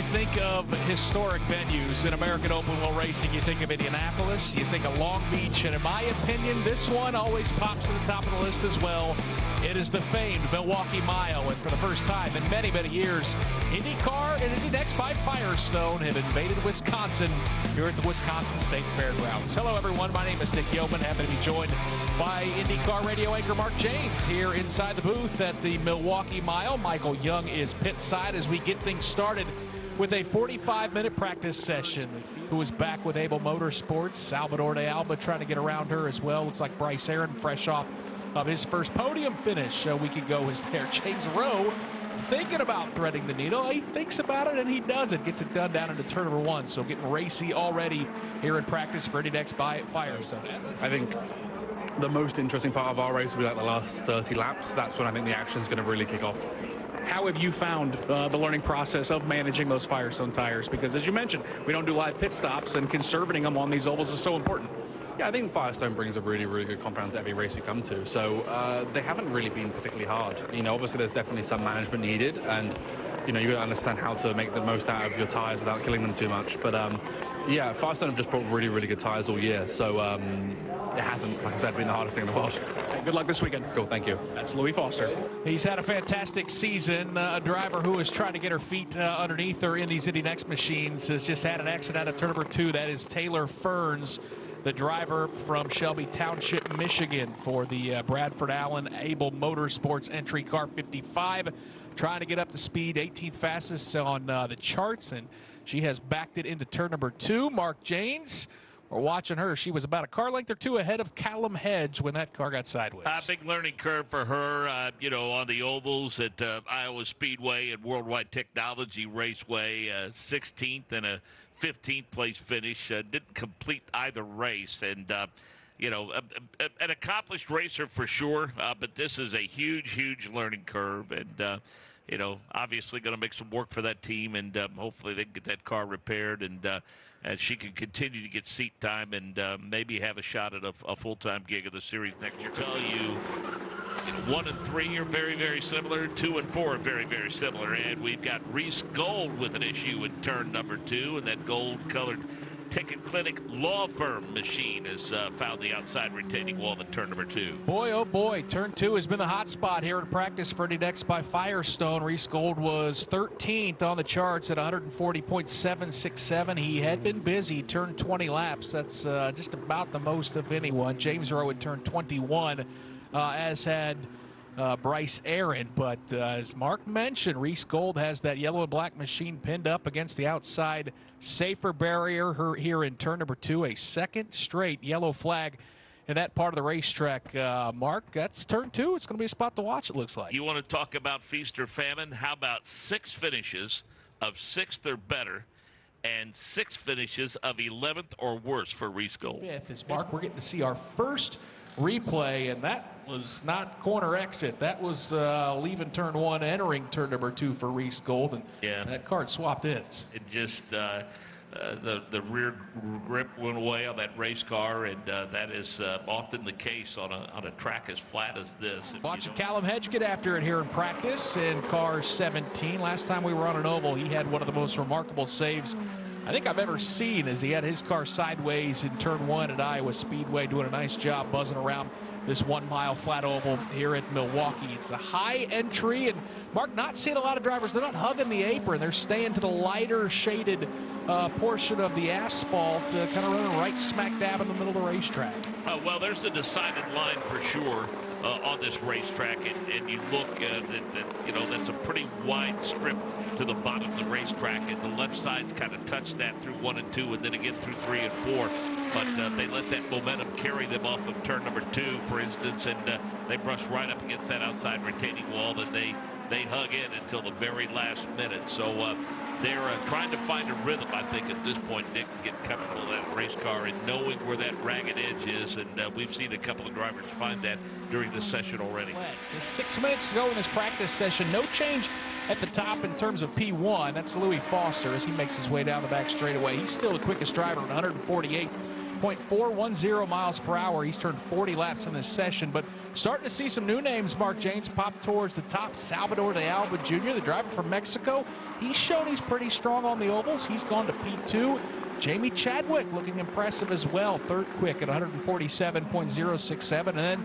You think of historic venues in American open wheel racing, you think of Indianapolis, you think of Long Beach, and in my opinion, this one always pops to the top of the list as well. It is the famed Milwaukee Mile, and for the first time in many, many years, IndyCar and INDY NXT by Firestone have invaded Wisconsin here at the Wisconsin State Fairgrounds. Hello, everyone. My name is Nick Yeoman. Happy to be joined by IndyCar radio anchor Mark Janes here inside the booth at the Milwaukee Mile. Michael Young is pit side as we get things started with a 45-minute practice session. Who is back with Able Motorsports? Salvador de Alba trying to get around her as well. Looks like Bryce Aaron, fresh off of his first podium finish a week ago, is there. James Rowe thinking about threading the needle. He thinks about it and he does it. Gets it done down into turn number one. So getting racy already here in practice for INDY NXT by Firestone. I think the most interesting part of our race will be like the last 30 laps. That's when I think the action is going to really kick off. How have you found the learning process of managing those Firestone tires? Because as you mentioned, we don't do live pit stops, and conserving them on these ovals is so important. Yeah, I think Firestone brings a really, really good compound to every race we come to. So they haven't really been particularly hard. You know, obviously there's definitely some management needed, and you know, you got to understand how to make the most out of your tires without killing them too much. But yeah, Firestone have just brought really, really good tires all year. So it hasn't, like I said, been the hardest thing in the world. Hey, good luck this weekend. Cool, thank you. That's Louis Foster. He's had a fantastic season. A driver who is trying to get her feet underneath her in these INDY NXT machines has just had an accident at turn number 2. That is Taylor Ferns, the driver from Shelby Township, Michigan, for the Bradford Allen Able Motorsports entry car 55. Trying to get up to speed, 18th fastest on the charts, and she has backed it into turn number 2. Mark Janes, we're watching her. She was about a car length or two ahead of Callum Hedge when that car got sideways. Big learning curve for her, you know, on the ovals at Iowa Speedway and Worldwide Technology Raceway, 16th and a 15th place finish. Didn't complete either race, and you know, an accomplished racer for sure, but this is a huge learning curve, and you know, obviously going to make some work for that team, and hopefully they can get that car repaired, and she can continue to get seat time and maybe have a shot at a full-time gig of the series next year. Tell you, 1 and 3 are very similar. 2 and 4 are very similar. And we've got Reese Gold with an issue in turn number 2, and that gold-colored Ticket Clinic law firm machine has found the outside retaining wall in turn number 2. Boy, oh boy, turn 2 has been the hot spot here in practice for INDY NXT by Firestone. Reese Gold was 13th on the charts at 140.767. He had been busy, turned 20 laps. That's just about the most of anyone. James Rowe had turned 21, as had Bryce Aaron, but as Mark mentioned, Reese Gold has that yellow and black machine pinned up against the outside safer barrier here in turn number 2, a second straight yellow flag in that part of the racetrack. Mark, that's turn 2. It's going to be a spot to watch, it looks like. You want to talk about feast or famine? How about 6 finishes of 6th or better, and 6 finishes of 11th or worse for Reese Gold? 5th is Mark. We're getting to see our first replay, and that was not corner exit. That was leaving turn 1, entering turn number 2 for Reese Gold, and yeah, that car swapped ends. It just the rear grip went away on that race car, and that is often the case on a track as flat as this. Watching Callum Hedge get after it here in practice in car 17. Last time we were on an oval, he had one of the most remarkable saves I think I've ever seen, as he had his car sideways in turn 1 at Iowa Speedway, doing a nice job buzzing around this 1 mile flat oval here at Milwaukee. It's a high entry, and Mark, not seeing a lot of drivers. They're not hugging the apron. They're staying to the lighter shaded portion of the asphalt, kind of running right smack dab in the middle of the racetrack. Well, there's a decided line for sure on this racetrack, and you look you know, that's a pretty wide strip to the bottom of the racetrack, and the left side's kind of touched that through 1 and 2, and then again through 3 and 4. But they let that momentum carry them off of turn number 2, for instance, and they brush right up against that outside retaining wall, and they hug in until the very last minute. So they're trying to find a rhythm, I think, at this point, Nick, get comfortable with that race car and knowing where that ragged edge is, and we've seen a couple of drivers find that during this session already. Just 6 minutes to go in this practice session. No change at the top in terms of P1. That's Louis Foster as he makes his way down the back straightaway. He's still the quickest driver at 148. .410 miles per hour. He's turned 40 laps in this session, but starting to see some new names, Mark James, pop towards the top. Salvador de Alba Jr., the driver from Mexico. He's shown he's pretty strong on the ovals. He's gone to P2. Jamie Chadwick looking impressive as well. Third quick at 147.067. And then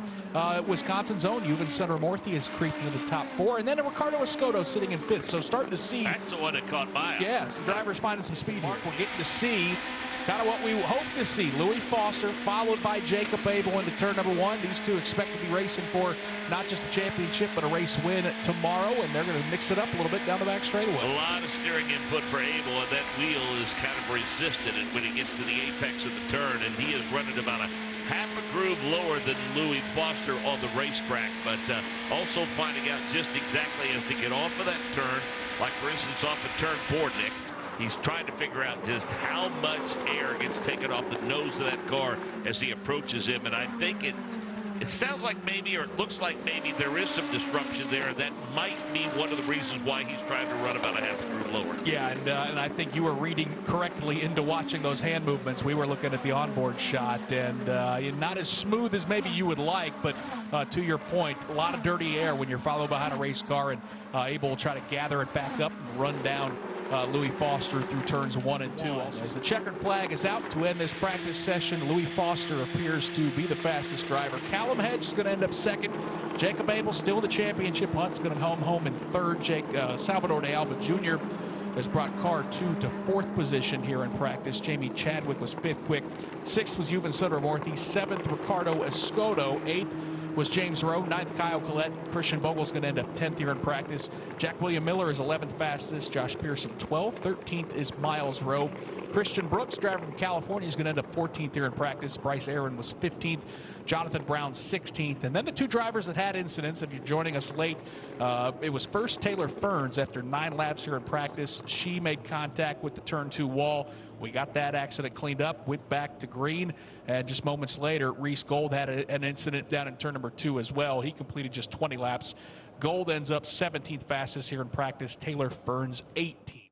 Wisconsin's own Yuven Sundermorthy is creeping to the top 4. And then Ricardo Escoto sitting in 5th. So starting to see. That's the one that caught my eye. Yeah, some drivers finding some speed. Mark, we're getting to see kind of what we hope to see. Louis Foster followed by Jacob Abel into turn number 1. These two expect to be racing for not just the championship, but a race win tomorrow, and they're going to mix it up a little bit down the back straightaway. A lot of steering input for Abel, and that wheel is kind of resisted it when he gets to the apex of the turn, and he is running about a half a groove lower than Louis Foster on the racetrack, but also finding out just exactly as to get off of that turn, like for instance off of turn 4, Nick. He's trying to figure out just how much air gets taken off the nose of that car as he approaches him. And I think it sounds like maybe, or it looks like maybe there is some disruption there. That might be one of the reasons why he's trying to run about a half a groove lower. Yeah, and I think you were reading correctly into watching those hand movements. We were looking at the onboard shot, and not as smooth as maybe you would like, but to your point, a lot of dirty air when you're following behind a race car and able to try to gather it back up and run down Louis Foster through turns 1 and 2. As the checkered flag is out to end this practice session, Louis Foster appears to be the fastest driver. Callum Hedge is going to end up 2nd. Jacob Abel still in the championship hunt. Is going to home in 3rd. Salvador de Alba Jr. has brought car 2 to 4th position here in practice. Jamie Chadwick was 5th quick. 6th was Yuven Sundermorthy. 7th, Ricardo Escoto. 8th was James Rowe. 9th, Kyle Collette. Christian Vogel's going to end up 10th here in practice. Jack William Miller is 11th fastest. Josh Pearson 12th. 13th is Miles Rowe. Christian Brooks, driver from California, is going to end up 14th here in practice. Bryce Aaron was 15th. Jonathan Brown 16th. And then the two drivers that had incidents, if you're joining us late, it was first Taylor Ferns after 9 laps here in practice. She made contact with the turn 2 wall. We got that accident cleaned up, went back to green, and just moments later, Reese Gold had an incident down in turn number 2 as well. He completed just 20 laps. Gold ends up 17th fastest here in practice. Taylor Ferns 18th.